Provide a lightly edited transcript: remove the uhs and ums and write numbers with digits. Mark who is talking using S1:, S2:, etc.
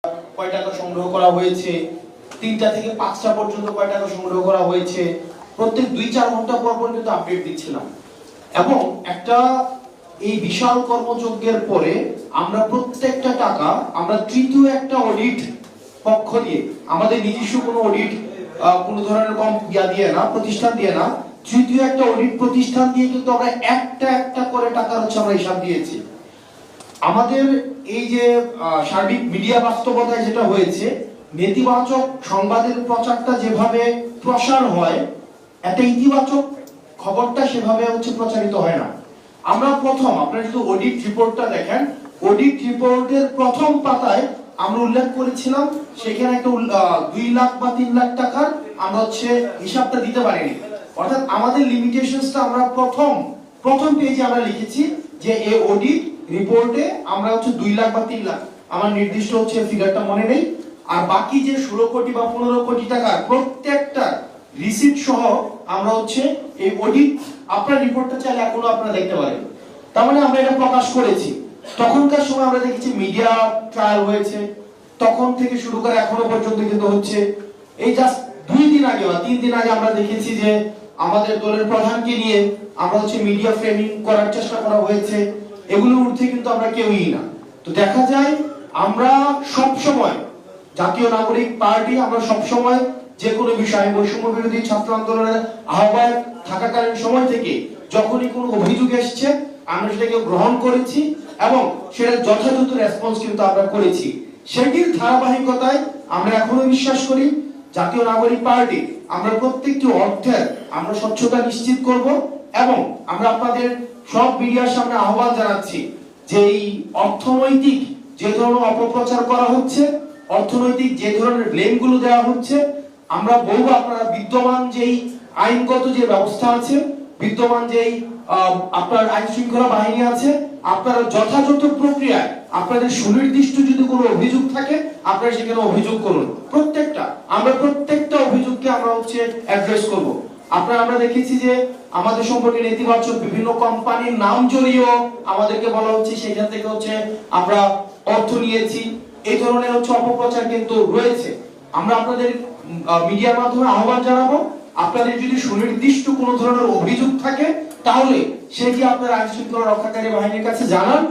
S1: কয় টাকা সংগ্রহ করা হয়েছে, 3টা থেকে 5টা পর্যন্ত কয় টাকা সংগ্রহ করা হয়েছে, প্রত্যেক 2-4 ঘন্টা পর পর কিন্তু আপডেট দিচ্ছিলাম। এবং একটা এই বিশাল কর্মযজ্ঞের পরে আমরা প্রত্যেকটা টাকা আমরা তৃতীয় একটা অডিট পক্ষ দিয়ে, আমাদের নিজস্ব কোনো অডিট কোনো ধরনের কম দিয়ে না, প্রতিষ্ঠান দিয়ে না, তৃতীয় একটা অডিট প্রতিষ্ঠান দিয়ে কিন্তু আমরা একটা করে টাকার আমরা হিসাব দিয়েছি। আমাদের এই যে সার্বিক মিডিয়া বাস্তবতায় যেটা হয়েছে, নেতিবাচক সংবাদের প্রচারটা যেভাবে প্রসার হয়, একটা ইতিবাচক খবরটা সেভাবে প্রচারিত হয় না। আমরা প্রথম, আপনারা যদি অডিট রিপোর্টটা দেখেন, অডিট রিপোর্টের প্রথম পাতায় আমরা উল্লেখ করেছিলাম সেখানে একটা 2 লাখ বা 3 লাখ টাকার আমরা হিসাবটা দিতে পারিনি। অর্থাৎ আমাদের লিমিটেশনসটা আমরা প্রথম পেজে আমরা লিখেছি যে এই অডিট রিপোর্টে আমরা 2 লাখ বা 3 লাখ, আমার নির্দিষ্ট ফিগারটা মনে নেই, আর বাকি যে 16 কোটি বা 15 কোটি টাকার প্রত্যেকটা রিসিপ্ট সহ আমরা এই অডিট, আপনার রিপোর্টটা চাইলে এখনো আপনারা দেখতে পারেন। তার মানে আমরা এটা প্রকাশ করেছি। তখনকার সময় আমরা দেখেছি মিডিয়া ট্রায়াল হয়েছে, তখন থেকে শুরু করে এখনো পর্যন্ত কিন্তু এই জাস্ট 2 দিন আগে বা 3 দিন আগে আমরা দেখেছি যে আমাদের দলের প্রধানকে নিয়ে আমরা মিডিয়া ফ্রেমিং করার চেষ্টা করা হয়েছে। এগুলোর ঊর্ধ্বে কিন্তু আমরা কেউই না। তো দেখা যায় আমরা সব সময় জাতীয় নাগরিক পার্টি, আমরা সব সময় যে কোনো বিষয়ে বৈষম্য বিরোধী ছাত্র আন্দোলনের আহ্বায়ক থাকাকালীন সময় থেকে যখনই কোনো অভিযোগ এসেছে আমরা সেটাকে গ্রহণ করেছি এবং সেটা যথাযথ রেসপন্স কিন্তু আমরা করেছি। সেটির ধারাবাহিকতায় আমরা এখনো বিশ্বাস করি জাতীয় নাগরিক পার্টি আমরা প্রত্যেকটি অর্থের আমরা স্বচ্ছতা নিশ্চিত করব এবং আমরা আপনাদের সব মিডিয়ার সামনে আহ্বান জানাচ্ছি যে এই অর্থনৈতিক যে ধরনের অপপ্রচার করা হচ্ছে, অর্থনৈতিক যে ধরনের ব্লেমগুলো দেওয়া হচ্ছে, আমরা বলবো আপনারা বিদ্যমান যেই আইনগত যে ব্যবস্থা আছে, বিদ্যমান যেই আপনার আইন শৃঙ্খলা বাহিনী আছে, আপনারা যথাযথ প্রক্রিয়ায় আপনাদের সুনির্দিষ্ট যদি কোনো অভিযোগ থাকে আপনারা সেখানে অভিযোগ করুন। আমরা প্রত্যেকটা অভিযোগকে আমরা অ্যাড্রেস করব। আমরা দেখেছি যে আমাদের সম্পর্কে নেতিবাচক বিভিন্ন কোম্পানির নাম জড়িয়েও আমাদেরকে বলা হচ্ছে সেখান থেকে আমরা অর্থ নিয়েছি, এই ধরনের অপপ্রচার কিন্তু রয়েছে। আমরা আপনাদের মিডিয়ার মাধ্যমে আহ্বান জানাবো, আপনাদের যদি সুনির্দিষ্ট কোনো ধরনের অভিযোগ থাকে তাহলে সেটি আপনারা আইন শৃঙ্খলা রক্ষাকারী বাহিনীর কাছে জানান।